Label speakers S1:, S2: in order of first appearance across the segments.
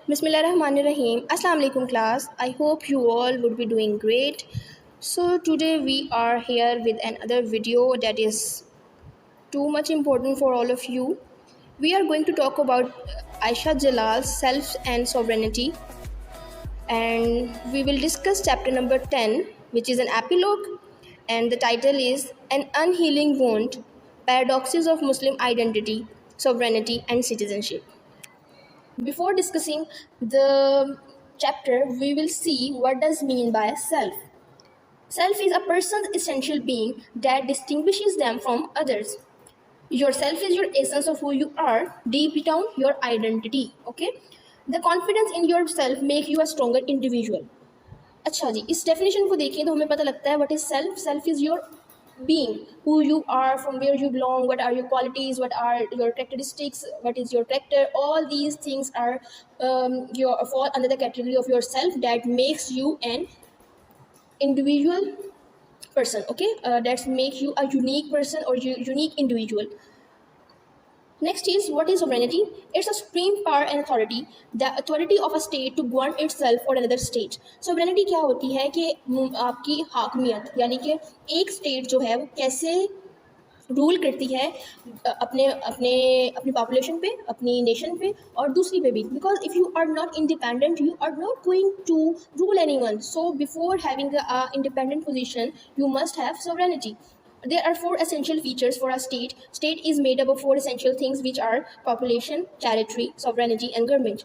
S1: Bismillahirrahmanirrahim. Assalamu alaikum class. I hope you all would be doing great. So today we are here with another video that is too much important for all of you. We are going to talk about Aisha Jalal's self and sovereignty, and we will discuss chapter number 10, which is an epilogue, and the title is An Unhealing Wound: Paradoxis of Muslim Identity, Sovereignty and Citizenship. Before discussing the chapter, we will see what does mean by self. Self is a person's essential being that distinguishes them from others. Yourself is your essence of who you are, deep down your identity. Okay, the confidence in yourself make you a stronger individual. अच्छा जी, इस definition को देखें तो हमें पता लगता है what is self. Self is your being, who you are, from where you belong, what are your qualities, what are your characteristics, what is your character. All these things are your fall under the category of yourself that makes you an individual person. Okay, that makes you a unique person or unique individual. Next is, what is sovereignty? It's a supreme power and authority, the authority of a state to govern itself or another state. Sovereignty क्या होती है कि आपकी हाकमियत, यानी कि एक state जो है वो कैसे रूल करती है अपने अपने अपनी पॉपुलेशन पे, अपनी नेशन पे और दूसरी पे भी. Because if you are not independent you are not going to rule anyone. So before having a independent position you must have sovereignty. There are four essential features for a state. State is made up of four essential things, which are population, territory, sovereignty, and government.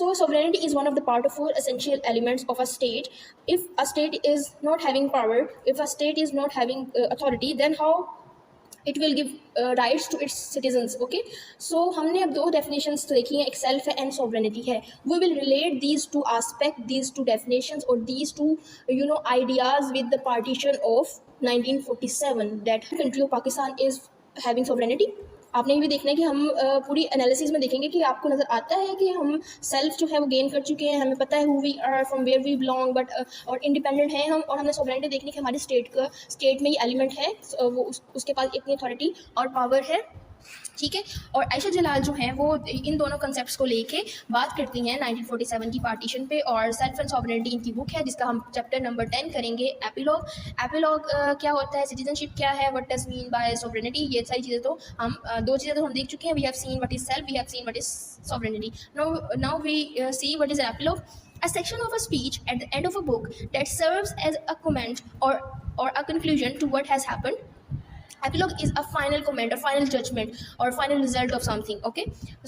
S1: So sovereignty is one of the part of four essential elements of a state. If a state is not having power, if a state is not having authority, then how it will give rights to its citizens. Okay, so हमने अब दो definitions तो देखी हैं, एक self है and sovereignty है. We will relate these two aspects, these two definitions or these two ideas with the partition of 1947 that country of Pakistan is having sovereignty. आपने ये भी देखना है कि हम पूरी एनालिसिस में देखेंगे कि आपको नज़र आता है कि हम सेल्फ जो है वो गेन कर चुके हैं, हमें पता है who we are, from where we belong, but और इंडिपेंडेंट हैं हम, और हमने सॉवरेनिटी देखनी कि हमारे स्टेट में ये एलिमेंट है, वो उसके पास इतनी अथॉरिटी और पावर है. ठीक है, और आयशा जलाल जो हैं वो इन दोनों कंसेप्ट्स को लेके बात करती हैं 1947 की पार्टीशन पे. और सेल्फ एंड सॉवरेनिटी इनकी बुक है जिसका हम चैप्टर नंबर 10 करेंगे, एपिलॉग. एपिलॉग क्या होता है, सिटीजनशिप क्या है, what does mean by sovereignty, ये सारी चीज़ें तो हम दो चीज़ें तो हम देख चुके हैं. We have seen what is self, we have seen what is sovereignty. Now we see what is epilogue. A section of a speech at the end of a book that serves as a comment or a conclusion to what has happened. Epilogue is a final comment or final judgment or final result of something. Okay,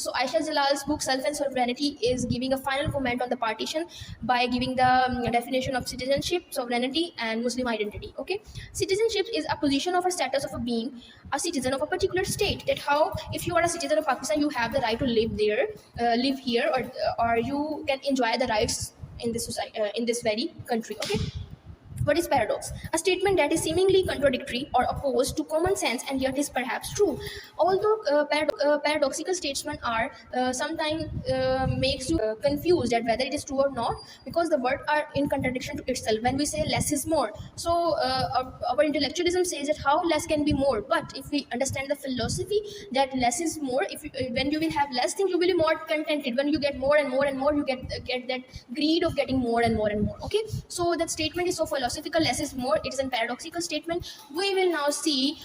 S1: so Aisha Jalal's book Self and Sovereignty is giving a final comment on the partition by giving the definition of citizenship, sovereignty and Muslim identity. Okay, citizenship is a position of a status of a being a citizen of a particular state. That how, if you are a citizen of Pakistan, you have the right to live there, live here, or you can enjoy the rights in this society, in this very country. Okay, what is paradox? A statement that is seemingly contradictory or opposed to common sense and yet is perhaps true. Although paradoxical statements are sometimes makes you confused that whether it is true or not, because the words are in contradiction to itself. When we say less is more, so our intellectualism says that how less can be more. But if we understand the philosophy that less is more, when you will have less things, you will be more contented. When you get more and more and more, you get that greed of getting more and more and more. Okay, so that statement is so philosophical. Less is more. It is a paradoxical statement. We will now see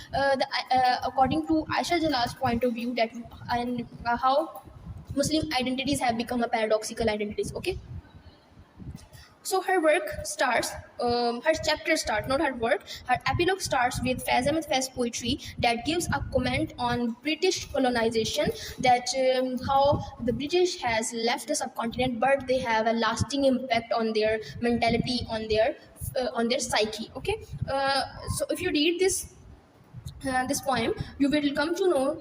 S1: according to Aisha Jalal's point of view that and how Muslim identities have become a paradoxical identities. Okay, so her work starts, her chapter starts, not her work, her epilogue starts with Faiz Ahmed Faiz poetry that gives a comment on British colonization, that how the British has left the subcontinent but they have a lasting impact on their mentality, on their psyche. Okay, so if you read this poem, you will come to know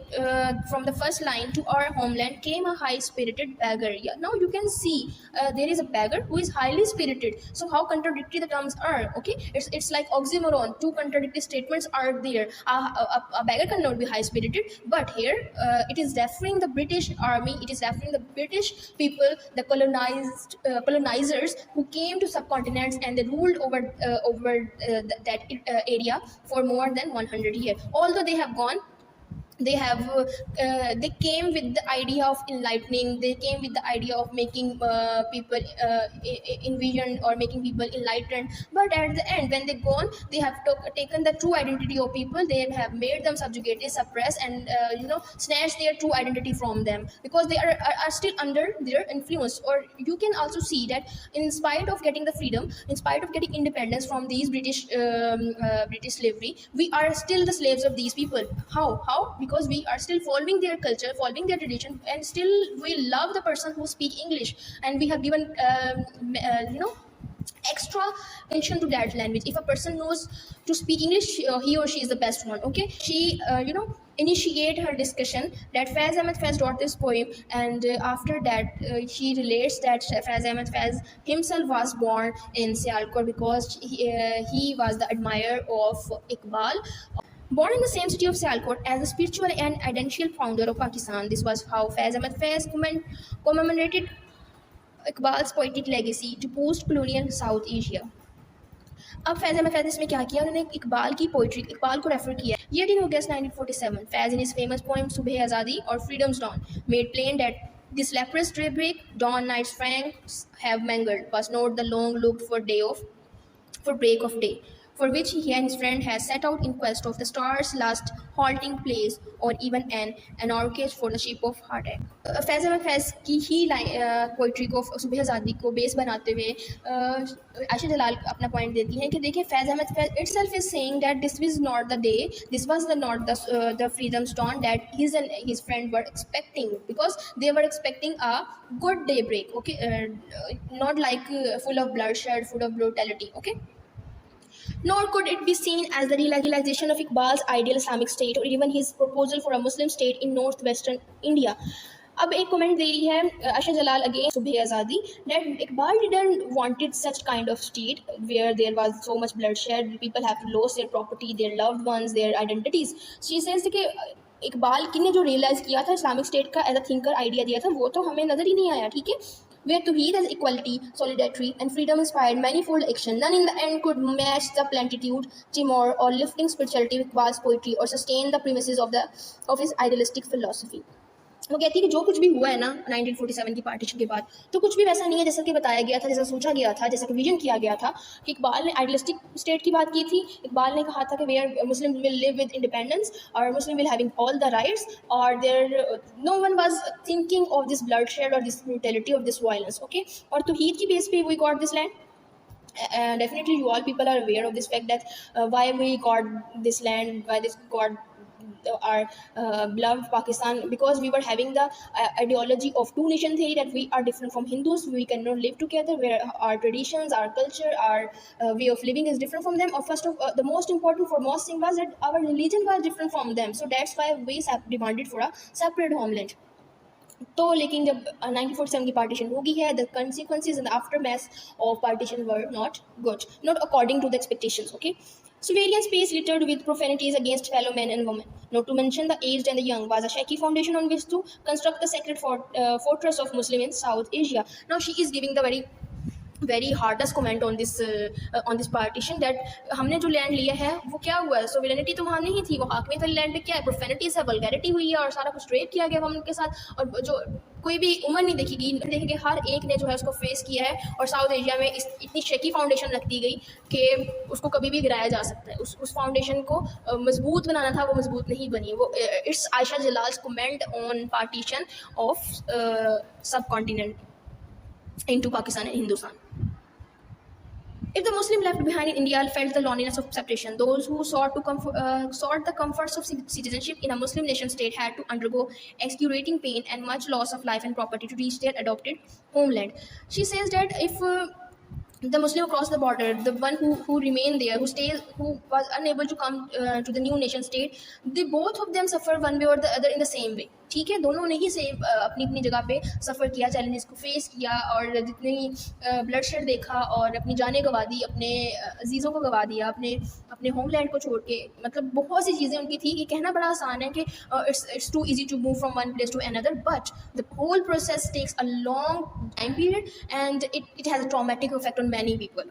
S1: from the first line, to our homeland came a high-spirited beggar. Yeah, now you can see there is a beggar who is highly spirited. So how contradictory the terms are. Okay, it's like oxymoron. Two contradictory statements are there. A beggar cannot be high-spirited, but here it is referring the British army, it is referring the British people, the colonizers who came to subcontinents and they ruled over that area for more than 100 years. Although they have gone They came with the idea of enlightening. They came with the idea of making people envisioned or making people enlightened. But at the end, when they gone, they have taken the true identity of people. They have made them subjugated, suppressed, and snatched their true identity from them, because they are still under their influence. Or you can also see that in spite of getting the freedom, in spite of getting independence from these British slavery, we are still the slaves of these people. How? Because we are still following their culture, following their tradition, and still we love the person who speak English, and we have given extra attention to that language. If a person knows to speak English, he or she is the best one. Okay, she initiate her discussion that Faiz Ahmed Faiz wrote this poem, and after that she relates that Faiz Ahmed Faiz himself was born in Sialkot because he was the admirer of Iqbal. Born in the same city of Sialkot as the spiritual and identical founder of Pakistan, this was how Faiz Ahmed Faiz commemorated Iqbal's poetic legacy to post colonial South Asia. अब फैज़ अहमद फैज़ इसमें क्या किया, उन्होंने इकबाल की poetry, Iqbal को refer किया। ये 18 अगस्त 1947 Faiz in his famous poem Subh Azadi और freedom's dawn made plain that this leprous daybreak dawn night's franks have mangled was not the long looked for break of day, for which he and his friend has set out in quest of the star's last halting place, or even an anarchist for the shape of heartache. फैज़ अहमद फैज़ की ही poetry को सुबह आज़ादी को base बनाते हुए आयशा जलाल अपना point देती हैं कि देखिए Faiz Ahmed Faiz itself is saying that this was not the day, this was the not the freedom dawn that his friend were expecting, because they were expecting a good daybreak, okay, not like full of bloodshed, full of brutality, okay. Nor could it be seen as the realization of Iqbal's ideal Islamic state, or even his proposal for a Muslim state in northwestern India. अब एक comment दे रही है आयशा जलाल again सुबह आज़ादी that Iqbal didn't wanted such kind of state where there was so much bloodshed, people have lost their property, their loved ones, their identities. She says कि इकबाल की ने जो रियलाइज़ किया था इस्लामिक स्टेट का एज अ थिंकर आइडिया दिया था, वो तो हमें नज़र ही नहीं आया, ठीक है। Where to heed as equality, solidarity, and freedom inspired manifold action. None in the end could match the plentitude, timor, or lifting spirituality of Iqbal's poetry, or sustain the premises of his idealistic philosophy. वो कहती है कि जो कुछ भी हुआ है ना 1947 की पार्टीशन के बाद, तो कुछ भी वैसा नहीं है जैसा कि बताया गया था, जैसा सोचा गया था, जैसा कि विजन किया गया था। कि इकबाल ने आइडियलिस्टिक स्टेट की बात की थी, इकबाल ने कहा था कि where Muslim will live with independence और Muslim will having all the rights, और there no one was thinking of this bloodshed और this brutality of this violence, okay. और तौहीद की बेस पे we got this land. Definitely you all people are aware of this fact that why we got this land, why this got our beloved Pakistan, because we were having the ideology of two nation theory, that we are different from Hindus, we cannot live together, where our traditions, our culture, our way of living is different from them. Or first of the most important foremost thing was that our religion was different from them, so that's why we demanded for a separate homeland. तो लेकिन जब 1947 की partition हो गई है, the consequences and the aftermath of partition were not good, not according to the expectations, okay. Civilian space littered with profanities against fellow men and women, not to mention the aged and the young, was a shaky foundation on which to construct the sacred fortress of Muslim in South Asia. Now she is giving the very hardest comment on this partition, that हमने जो land लिया है वो क्या हुआ है, sovereignty तो वहाँ नहीं थी, वो हाकमियत वाली लैंड पे क्या है, प्रोफेनिटीज है, वल्गैरिटी हुई है, और सारा कुछ रेप किया गया हम उनके साथ, और जो कोई भी उम्र नहीं देखेगी हर एक ने जो है उसको फेस किया है। और साउथ एशिया में इतनी शेकी फाउंडेशन रख दी गई कि उसको कभी भी गिराया जा सकता है। उस फाउंडेशन को मजबूत बनाना था, वो मजबूत नहीं बनी। वो it's Ayesha Jalal's comment on partition of subcontinent into Pakistan and Hindustan. If the Muslim left behind in India felt the loneliness of separation, those who sought the comforts of citizenship in a Muslim nation state had to undergo excruciating pain and much loss of life and property to reach their adopted homeland. She says that if the Muslim across the border, the one who remained there, who was unable to come to the new nation state, they both of them suffer one way or the other in the same way. ठीक है, दोनों ने ही same अपनी अपनी जगह पे सफ़र किया, challenges को फेस किया, और जितने ब्लड शेड देखा, और अपनी जानें गंवा दी, अपने अजीज़ों को गंवा दिया, अपने होमलैंड को छोड़ के। मतलब बहुत सी चीज़ें उनकी थी। ये कहना बड़ा आसान है कि it's too easy to move from one place to another, but the whole process takes a long time period and it has a traumatic effect on many people.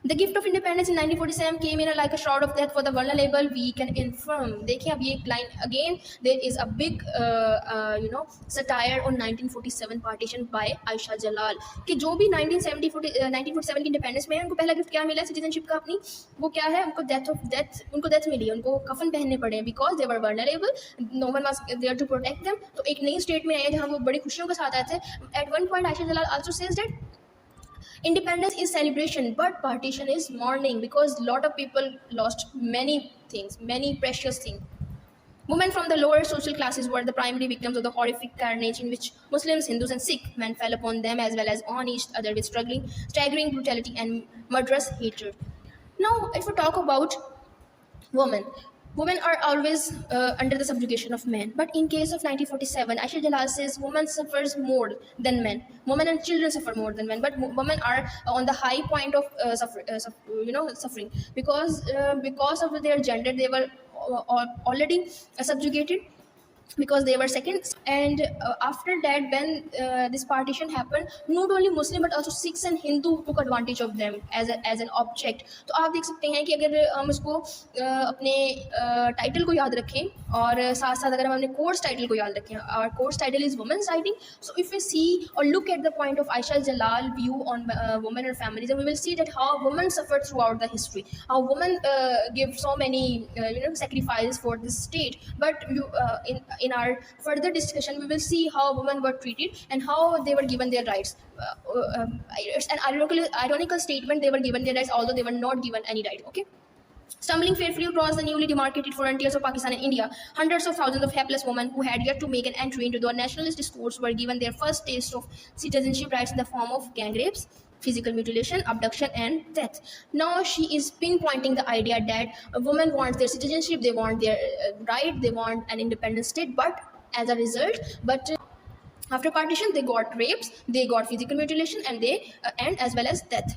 S1: The gift of independence in 1947 came in like a shroud of death for the vulnerable, weak and infirm. देखिए अब ये line again, there is a big satire on 1947 partition by Aisha Jalal कि जो भी 1947 की independence में है उनको पहला गिफ्ट क्या मिला है सिटीजनशिप का अपनी, वो क्या है, उनको डेथ मिली है, उनको कफन पहनने पड़े हैं because they were vulnerable, no one was there to protect them. तो एक नई स्टेट में आए जहाँ वो बड़ी खुशियों के साथ आए थे। At one point Ayesha Jalal also says that independence is celebration but partition is mourning because lot of people lost many things, many precious things. Women from the lower social classes were the primary victims of the horrific carnage in which Muslims, Hindus and Sikh men fell upon them as well as on each other with staggering brutality and murderous hatred. Now if we talk about women, women are always under the subjugation of men, but in case of 1947 Aisha Jalal says women suffers more than men, women and children suffer more than men, but women are on the high point of suffering because of their gender they were already subjugated because they were second. And after that when this partition happened, not only Muslim but also Sikhs and Hindu took advantage of them as an object. तो आप देख सकते हैं कि अगर हम इसको अपने टाइटल को याद रखें और साथ साथ अगर हम अपने कोर्स टाइटल को याद रखें, our course title is women's writing. So if we see or look at the point of Aisha Jalal view on women and feminism, we will see that how women suffered throughout the history, how women give so many sacrifices for this state. But in our further discussion we will see how women were treated and how they were given their rights. It's an ironical statement, they were given their rights although they were not given any right. Okay, stumbling fearfully across the newly demarcated frontiers of Pakistan and India, hundreds of thousands of helpless women who had yet to make an entry into the nationalist discourse were given their first taste of citizenship rights in the form of gang rapes, physical mutilation, abduction, and death. Now she is pinpointing the idea that a woman wants their citizenship, they want their right, they want an independent state, but as a result, after partition, they got rapes, they got physical mutilation, and as well as death.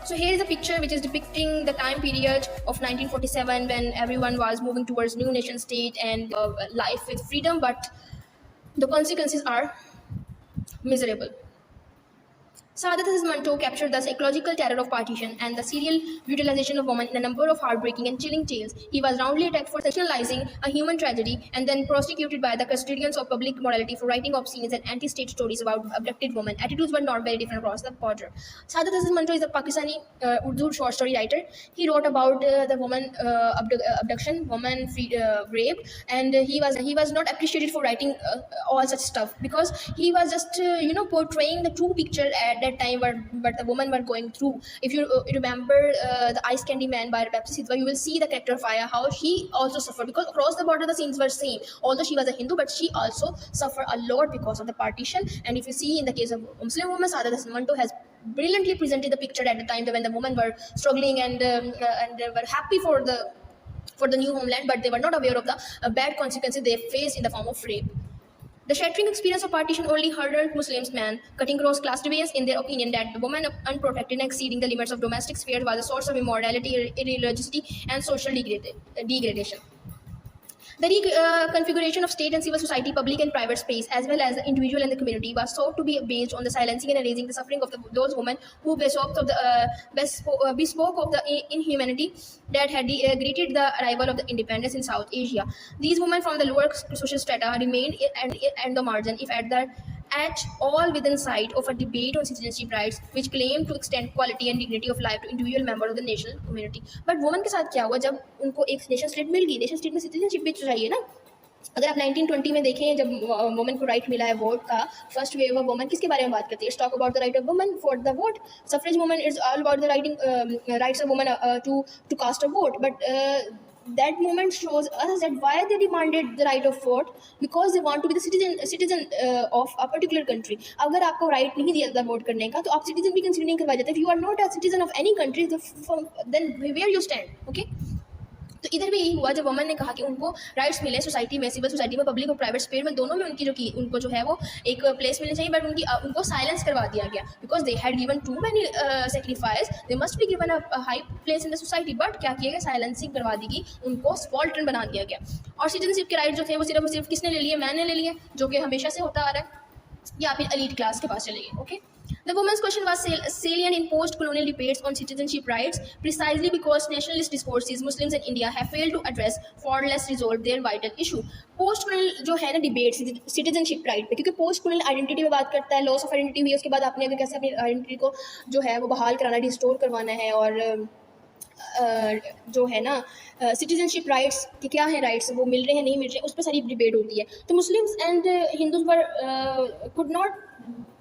S1: So here is a picture which is depicting the time period of 1947 when everyone was moving towards new nation state and life with freedom, but the consequences are miserable. Saadat Manto captured the psychological terror of partition and the serial brutalization of women in a number of heartbreaking and chilling tales. He was roundly attacked for sensationalizing a human tragedy and then prosecuted by the custodians of public morality for writing obscene and anti-state stories about abducted women. Attitudes were not very different across the border. Saadat Manto is a Pakistani Urdu short story writer. He wrote about the woman abduction, woman rape, and he was not appreciated for writing all such stuff because he was just portraying the true picture at that time what the women were going through. If you remember the Ice Candy Man by Pepsi Sidhwa, you will see the character of Aya, how she also suffered because across the border the scenes were same. Although she was a Hindu, but she also suffered a lot because of the partition. And if you see in the case of Muslim women, Saadat Manto has brilliantly presented the picture at the time when the women were struggling and were happy for the new homeland, but they were not aware of the bad consequences they faced in the form of rape. The shattering experience of partition only hardened Muslims, cutting across class divisions in their opinion that the woman unprotected and exceeding the limits of domestic sphere was a source of immorality, irreligiosity, and social degradation. The reconfiguration of state and civil society, public and private space, as well as the individual and the community, was sought to be based on the silencing and erasing the suffering of those women who bespoke of the inhumanity that had greeted the arrival of the independence in South Asia. These women from the lower social strata remained at the margin, if at all within sight of a debate on citizenship rights, which claimed to extend quality and dignity of life to individual members of the national community. But women के साथ क्या हुआ जब उनको एक nation state मिल गई, nation state में citizenship भी चाहिए ना। अगर आप 1920 में देखें जब वुमेन को राइट मिला है वोट का, फर्स्ट वेव ऑफ वुमेन किसके बारे में बात करती है? Talk about the right of women for the vote. Suffrage women is all about the rights of women to cast a vote. But that moment shows us that why they demanded the right of vote, because they want to be the citizen of a particular country. अगर आपको right नहीं दिया जाता vote करने का तो आप citizen भी consider नहीं करवाए जाते. If you are not a citizen of any country, then where you stand? Okay. तो इधर भी यही हुआ जब वुमेन ने कहा कि उनको राइट्स मिले सोसाइटी में, सिविल सोसाइटी में, पब्लिक और प्राइवेट स्पेयर में, दोनों में उनको जो है वो एक प्लेस मिलनी चाहिए. बट उनको साइलेंस करवा दिया गया because they had given too many sacrifice, they must be given a high place in the society. But क्या किया गया? साइलेंसिंग करवा दी गई, उनको स्पॉल्टन बना दिया गया. और सिटीजनशिप के राइट जो थे वो सिर्फ किसने ले लिए? मैंने ले लिए, जो कि हमेशा से होता आ रहा है, या फिर एलीट क्लास के पास चले गए. Okay. The women's question was salient in post-colonial debates on citizenship rights, precisely because nationalist discourses Muslims in India have failed to address far less resolve their vital issue. Post जो है ना debate citizenship right पे, क्योंकि post colonial identity पे बात करता है, loss of identity हुई, उसके बाद आपने अगर कैसे अपनी आइडेंटिटी को जो है वो बहाल कराना, रिस्टोर करवाना है, और जो है ना सिटीजनशिप राइट्स कि क्या है, राइट्स वो मिल रहे हैं नहीं मिल रहे हैं, उस पर सारी डिबेट होती है. तो Muslims and Hindus were could not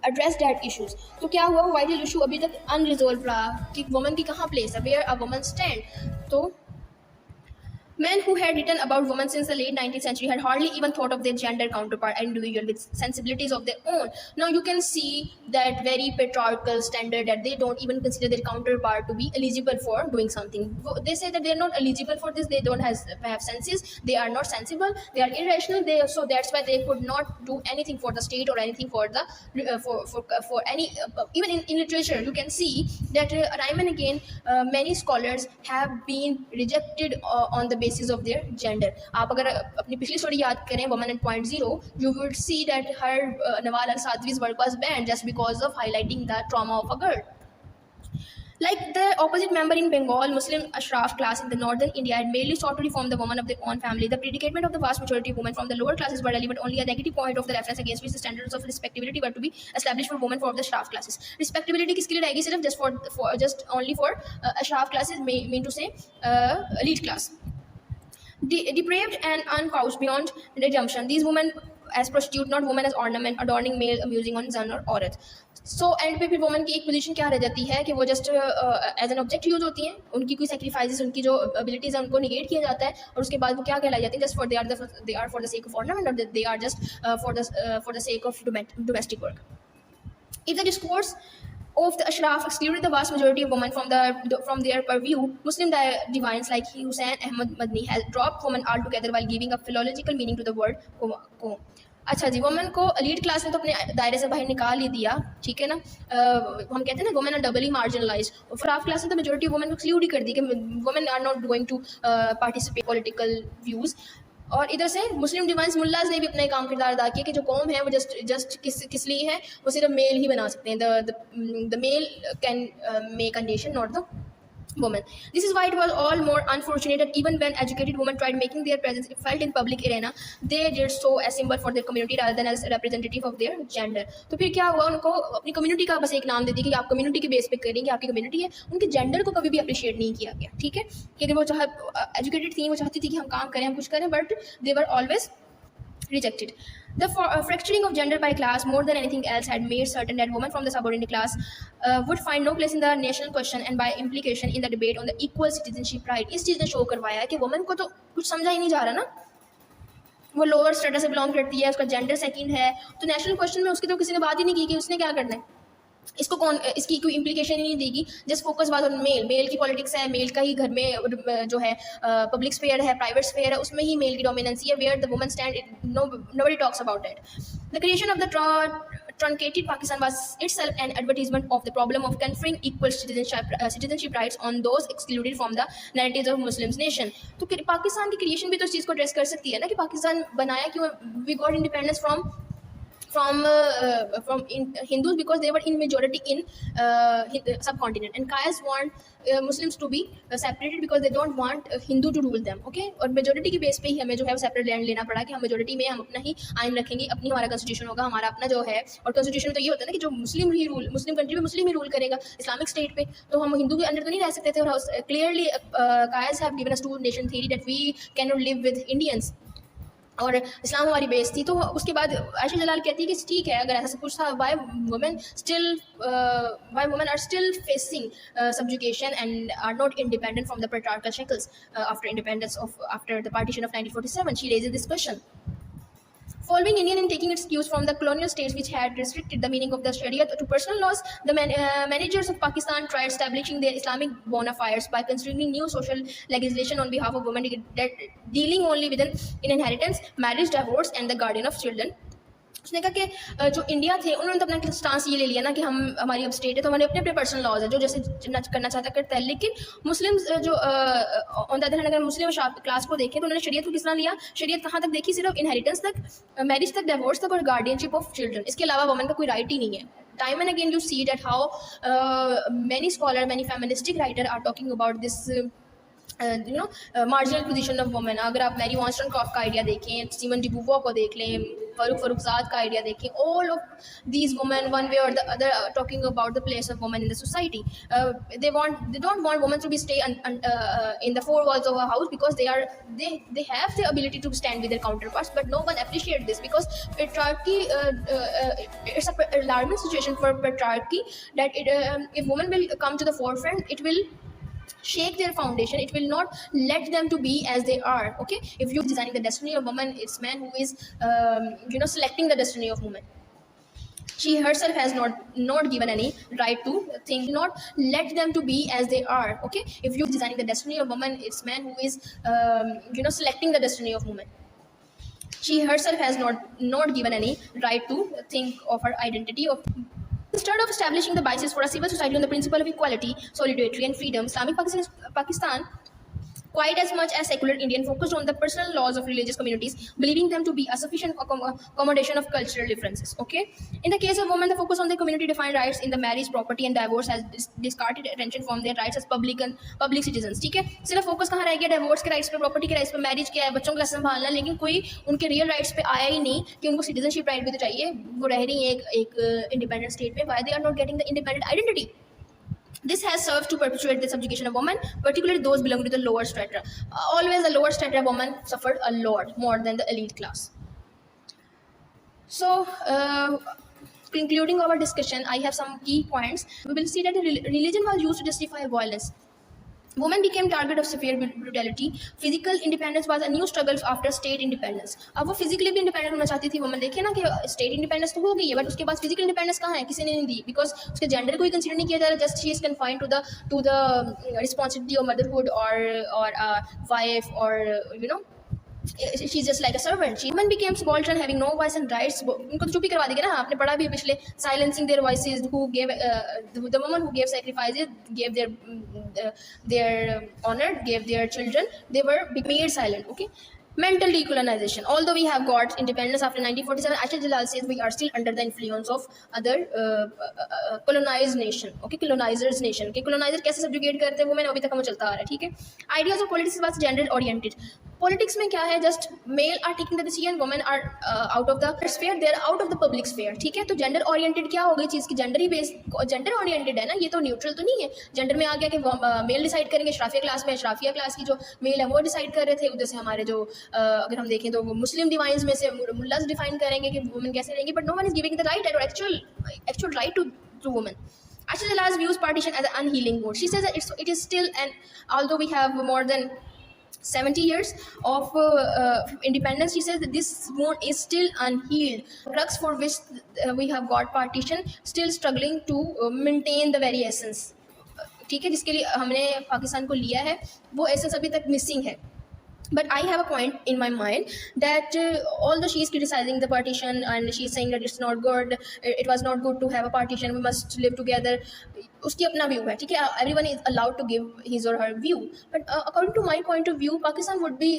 S1: address that issues. तो क्या हुआ, वाइटल इशू अभी तक अनरिजोल्व रहा कि वुमेन की कहाँ प्लेस है, वेयर अ वुमन स्टैंड. तो men who had written about women since the late 19th century had hardly even thought of their gender counterpart, an individual with sensibilities of their own. Now you can see that very patriarchal standard that they don't even consider their counterpart to be eligible for doing something. They say that they are not eligible for this, they don't have senses, they are not sensible, they are irrational, so that's why they could not do anything for the state or anything for the for any even in literature you can see that time and again many scholars have been rejected on the basis of their gender. आप अगर अपनी पिछली story याद करें woman at point zero, you would see that her Nawal al-Sadwi's work was banned just because of highlighting the trauma of a girl. Like the opposite member in Bengal, Muslim Ashraf class in the northern India had merely sought to reform the woman of their own family. The predicament of the vast majority of women from the lower classes were relevant only a negative point of the reference against which the standards of respectability were to be established for women for the Ashraf classes. Respectability किसके लिए रहेगी, सिर्फ just only for Ashraf classes, mean to say elite class. Depraved and uncouched beyond redemption, these women as prostitute, not women as ornament, adorning male, amusing on zan और औरत. So and पे फिर women की एक position क्या रह जाती है कि वो just as an object use होती हैं, उनकी कोई सेक्रीफाइसेस, उनकी जो एबिलिटीज़ है उनको निगेट किया जाता है, और उसके बाद वो क्या कहलाई जाती है, just for they are for the sake of ornament, और they are just for the sake of domestic work. If the discourse of the Ashraf excluded the vast majority of women from their purview, Muslim divines like Hussain Ahmad Madni has dropped women altogether while giving a philological meaning to the word को. अच्छा जी, women को elite class में तो अपने दायरे से बाहर निकाल ही दिया, ठीक है ना. हम कहते हैं ना वुमेन आर डबली मार्जिनलाइज. फ्राफ क्लास में तो मेजोरिटी वुमेन को एक्सक्लूड ही कर दी कि women are not going to participate political views. और इधर से मुस्लिम डिवाइंस मुल्लाज ने भी अपना काम किरदार अदा किया कि जो कौम है वो जस्ट किस लिए है, वो सिर्फ मेल ही बना सकते हैं. The mail can make a nation, not the women. This is why it was all more unfortunate that even when educated women tried making their presence felt in public arena, they did so as symbol for their community rather than as representative of their gender. तो फिर क्या हुआ, उनको अपनी community का बस एक नाम दे दिया कि आप कम्युनिटी के बेस पे करेंगे, आपकी कम्युनिटी है. उनके जेंडर को कभी भी अप्रिशिएट नहीं किया गया, ठीक है. कि अगर वो एजुकेटेड थी, वो चाहती थी कि हम काम करें, हम कुछ करें, but they were always rejected. The fracturing of gender by class more than anything else had made certain that women from the subordinate class would find no place in the national question and by implication in the debate on the equal citizenship right. इस चीज़ ने show करवाया है कि women को तो कुछ समझा ही नहीं जा रहा ना, वो लोअर स्टेटस से बिलोंग करती है, उसका जेंडर सेकंड है, तो नेशनल क्वेश्चन में उसकी तो किसी ने बात ही नहीं की कि उसने क्या करना है, इसको कौन, इसकी कोई इम्प्लीकेशन ही नहीं देगी. जस्ट फोकस बात ऑन मेल की पॉलिटिक्स है, मेल का ही घर में जो है पब्लिक स्फेयर है, प्राइवेट स्फेयर है, उसमें ही मेल की डोमिनेंसी है. Where the woman stand, nobody talks about it. The creation of the truncated Pakistan was itself an advertisement of the problem of conferring equal citizenship rights on those excluded from the narratives of Muslims nation. तो पाकिस्तान की creation भी तो इस चीज़ को address कर सकती है ना कि पाकिस्तान बनाया क्यों. We got independence from Hindus because they were in majority in subcontinent, and Kayas want Muslims to be separated because they don't want Hindu to rule them. Okay, और majority की बेस पे ही हमें जो है वो सेपरेट लैंड लेना पड़ा कि हम majority में हम अपना ही आइन रखेंगे, अपनी हमारा कॉन्स्टिट्यूशन होगा, हमारा अपना जो है. और कॉन्स्टिट्यूशन तो ये होता है ना कि जो मुस्लिम कंट्री में मुस्लिम ही रूल करेगा, इस्लामिक स्टेट पे तो हम हिंदू के अंडर तो नहीं रह सकते थे. और clearly Kayas have given us two nation theory that we cannot live with Indians, और इस्लाम हमारी बेस थी. तो उसके बाद आयशा जलाल कहती है कि ठीक है, अगर ऐसा सब कुछ था, why women are still facing subjugation and are not independent from the patriarchal shackles after the partition of 1947. She raises this question. Following Indian and taking its cues from the colonial states which had restricted the meaning of the Sharia to personal laws, the managers of Pakistan tried establishing their Islamic bona fides by considering new social legislation on behalf of women dealing only with inheritance, marriage, divorce and the guardian of children. उसने कहा कि जो India थे उन्होंने तो अपना stance ये ले लिया ना कि हमारी अब स्टेट है तो हमारे अपने अपने पर्सनल लॉज है, जो जैसे करना चाहता करता है. लेकिन मुस्लिम जो ऑन द अदर हैंड अगर मुस्लिम क्लास को देखें तो उन्होंने शरीयत को किस तरह लिया. शरीयत कहाँ तक देखी, सिर्फ इनहेरिटेंस तक, मैरिज तक, डिवोर्स तक और गार्डियनशिप ऑफ चिल्ड्रन. इसके अलावा वुमेन का कोई राइट ही नहीं है. time and again you see that how many scholars, many feministic writers are talking about this marginal position of women. अगर आप मैरी वॉन्स्टनक्रॉफ्ट का आइडिया देखें, सिमन डी बूवॉर को देख लें, फरुखजाद का आइडिया देखें, all of these women one way और the other talking about the place of women in the society. They don't want women to be stay in the four walls of a house, because they have the ability to stand with their counterparts, but no one appreciates this because patriarchy, it's a alarming situation for patriarchy that if women will come to the forefront, it will shake their foundation. It will not let them to be as they are. Okay, if you're designing the destiny of woman, it's man who is selecting the destiny of woman. She herself has not given any right to think, not let them to be as they are. Okay, if you're designing the destiny of woman, it's man who is selecting the destiny of woman. She herself has not given any right to think of her identity of. Instead of establishing the basis for a civil society on the principle of equality, solidarity, and freedom, Islamic Pakistan, quite as much as secular Indian, focused on the personal laws of religious communities, believing them to be a sufficient accommodation of cultural differences. Okay, in the case of women, the focus on the community-defined rights in the marriage, property, and divorce has discarded attention from their rights as public citizens. ठीक है, सिर्फ focus कहाँ रह गया? Divorce के rights पे, property के rights पे, मैरिज के, बच्चों का संभालना, लेकिन कोई उनके रियल राइट्स पे आया ही नहीं कि उनको सिटीजनशिप राइट भी तो चाहिए. वो रह रही है एक इंडिपेंडेंट स्टेट में. Why they are not getting the independent identity? This has served to perpetuate the subjugation of women, particularly those belonging to the lower strata. Always the lower strata women suffered a lot more than the elite class. So, concluding our discussion, I have some key points. We will see that the religion was used to justify violence. Women became target of severe brutality. Physical independence was a new struggle after state independence. अब वो physically भी independent होना चाहती थी women. देखिए ना कि state independence तो हो गई है, but उसके बाद physical independence कहाँ है? किसी ने नहीं दी, because उसके gender को ही consider नहीं किया जा रहा. Just she is confined to the responsibility of motherhood or a wife, or she's just like a servant. She women became subaltern, having no voice and rights. उनको तो चुप ही करवा देंगे ना. आपने पढ़ा भी पिछले, silencing their voices. Who gave the woman who gave sacrifices, gave their honor, gave their children, they were made silent. Okay. Mental decolonization. Although we have got independence after 1947, Ayesha Jalal says we are still under the influence of other colonized nation. Okay, colonizers nation. Okay, colonizer कैसे subjugate करते हैं women, अभी तक हमें चलता आ रहा है. ठीक है. Ideas of politics was gender oriented. Politics में क्या है? Just male are taking the decision, women are out of the sphere, they are out of the public sphere. ठीक है. तो gender oriented क्या हो गई चीज़ की? Gender ही based, gender oriented है ना. ये तो neutral तो नहीं है. Gender में आ गया कि male decide करेंगे. श्राफिया क्लास में, श्राफिया क्लास की जो male है वो decide कर रहे थे. उधर से हमारे जो अगर हम देखें तो मुस्लिम डिवाइंस में से मुल्लास डिफाइन करेंगे कि वुमेन कैसे रहेंगी, but no one is giving the right और actual right to women. Ayesha Jalal's views partition as an unhealing wound. She says that it is still, and although we have more than 70 years of independence, she says that this wound is still unhealed. Drugs for which we have got partition, still struggling to maintain the very essence. ठीक है, जिसके लिए हमने पाकिस्तान को लिया है वो essence अभी तक मिसिंग है. But I have a point in my mind that although she is criticizing the partition and she is saying that it's not good, it was not good to have a partition, we must live together. उसकी अपना view है, ठीक है. Everyone is allowed to give his or her view. But according to my point of view, Pakistan would be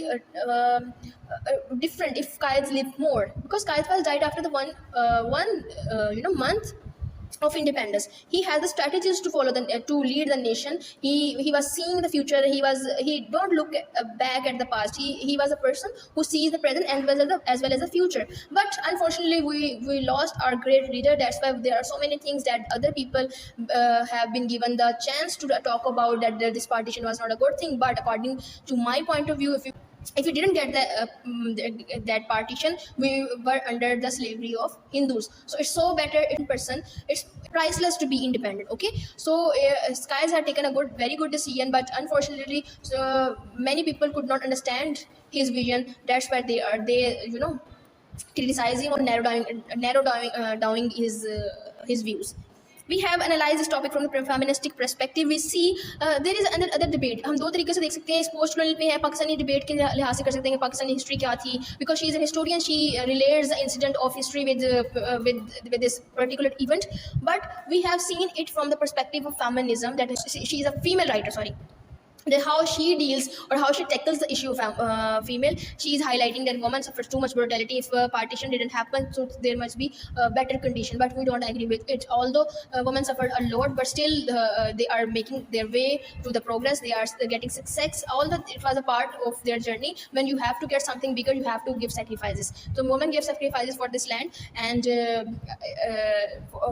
S1: different if Qaid lived more, because Qaid was died after the one month of independence. He has the strategies to follow to lead the nation. He was seeing the future. He don't look back at the past. He was a person who sees the present as well as the future. But unfortunately we lost our great leader. That's why there are so many things that other people have been given the chance to talk about, that this partition was not a good thing. But according to my point of view, if you didn't get that partition, we were under the slavery of Hindus. So it's so better in person. It's priceless to be independent. Okay, so Skies had taken a very good decision, but unfortunately many people could not understand his vision. That's why they criticizing or narrow down his views. We have analyzed this topic from the feministic perspective. We see there is another debate. हम दो तरीके से देख सकते हैं. इस post colonial पे है, पाकिस्तानी डिबेट के लिहाज से कर सकते हैं कि पाकिस्तानी हिस्ट्री क्या थी. Because she is a historian, she relates the incident of history with this particular event. But we have seen it from the perspective of feminism. That she is a female writer. Sorry. how she deals or how she tackles the issue of female. She is highlighting that woman suffers too much brutality. If partition didn't happen, so there must be a better condition, but we don't agree with it. Although women suffered a lot, but still they are making their way to the progress. They are getting success. All that it was a part of their journey. When you have to get something bigger, you have to give sacrifices. So women gave sacrifices for this land. And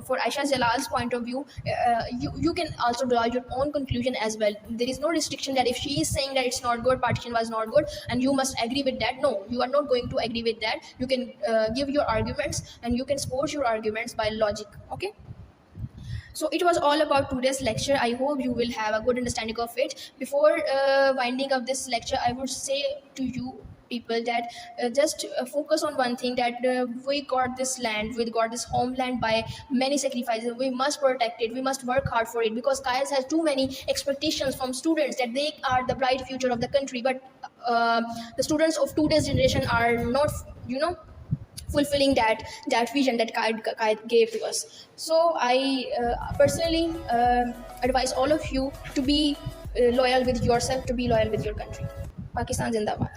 S1: for Aisha Jalal's point of view, you can also draw your own conclusion as well. There is no restriction that if she is saying that it's not good, partition was not good, and you must agree with that. No, you are not going to agree with that. You can give your arguments, and you can support your arguments by logic. Okay. So it was all about today's lecture. I hope you will have a good understanding of it. Before winding up this lecture, I would say to you people that just focus on one thing, that we got this land, we got this homeland by many sacrifices. We must protect it, we must work hard for it, because Kayas has too many expectations from students that they are the bright future of the country. But the students of today's generation are not, fulfilling that vision that Kai gave to us. So I personally advise all of you to be loyal with yourself, to be loyal with your country. Pakistan Zindabad.